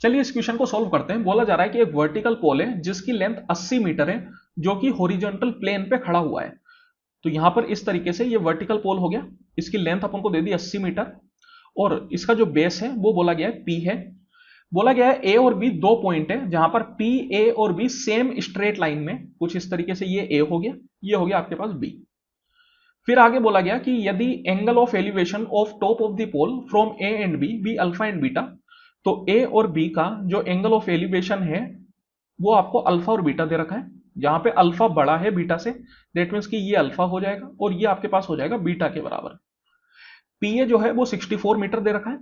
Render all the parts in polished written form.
चलिए इस क्वेश्चन को सॉल्व करते हैं। बोला जा रहा है कि एक वर्टिकल पोल है जिसकी लेंथ 80 मीटर है, जो कि हॉरिजॉन्टल प्लेन पे खड़ा हुआ है। तो यहां पर इस तरीके से ये वर्टिकल पोल हो गया, इसकी लेंथ अपन को दे दी 80 मीटर और इसका जो बेस है वो बोला गया है P है। बोला गया है ए और बी दो पॉइंट है जहां पर P, A और B सेम स्ट्रेट लाइन में, कुछ इस तरीके से ये A हो गया, ये हो गया आपके पास B। फिर आगे बोला गया कि यदि angle of elevation of top of the pole from A and B B alpha and beta, तो ए और बी का जो एंगल ऑफ एलिवेशन है वो आपको अल्फा और बीटा दे रखा है। जहां पे अल्फा बड़ा है बीटा से, दैट मीन्स कि ये अल्फा हो जाएगा और ये आपके पास हो जाएगा बीटा के बराबर। पी ए जो है वो 64 मीटर दे रखा है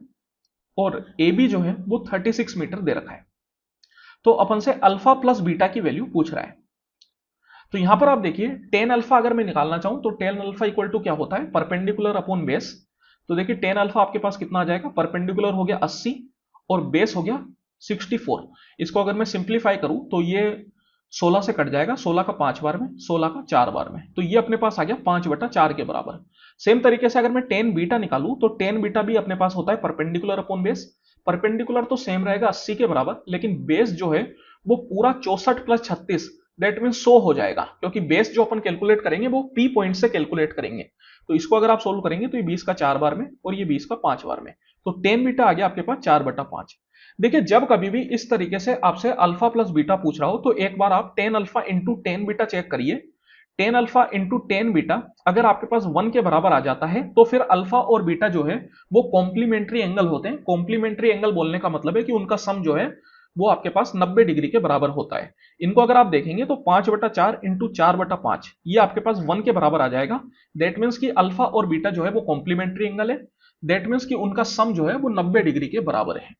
और ए बी जो है वो 36 मीटर दे रखा है। तो अपन से अल्फा प्लस बीटा की वैल्यू पूछ रहा है। तो यहां पर आप देखिए टेन अल्फा अगर मैं निकालना चाहूं तो टेन अल्फा इक्वल टू क्या होता है, परपेंडिकुलर अपॉन बेस। तो देखिए टेन अल्फा आपके पास कितना आ जाएगा, परपेंडिकुलर हो गया 80 और बेस हो गया 64। इसको अगर मैं सिंप्लीफाई करूं तो ये 16 से कट जाएगा, 16 का 5 बार में, 16 का 4 बार में, तो ये अपने पास आ गया 5/4 के बराबर। सेम तरीके से अगर मैं टेन बीटा निकालूं तो टेन बीटा भी अपने पास होता है परपेंडिकुलर अपॉन बेस। परपेंडिकुलर तो सेम रहेगा 80 के बराबर, लेकिन बेस जो है वो पूरा 64 प्लस 36 दैट मीन 100 हो जाएगा, क्योंकि बेस जो अपन कैलकुलेट करेंगे वो पी पॉइंट से कैलकुलेट करेंगे। तो इसको अगर आप सोल्व करेंगे तो ये 20 का 4 बार में और ये 20 का 5 बार में, तो टेन बीटा आ गया आपके पास 4/5। देखिए जब कभी भी इस तरीके से आपसे अल्फा प्लस बीटा पूछ रहा हो तो एक बार आप ten alpha into ten beta check करिए। Ten alpha into ten beta अगर आपके पास 1 के बराबर आ जाता है तो फिर अल्फा और बीटा जो है वो कॉम्प्लीमेंट्री एंगल होते हैं। कॉम्प्लीमेंट्री एंगल बोलने का मतलब है कि उनका सम जो है वो आपके पास 90 डिग्री के बराबर होता है। इनको अगर आप देखेंगे तो 5/4 इंटू 4/5 ये आपके पास 1 के बराबर आ जाएगा। दैट मीन्स कि अल्फा और बीटा जो है वो कॉम्प्लीमेंट्री एंगल है, दैट मीन्स कि उनका सम जो है वो 90 डिग्री के बराबर है।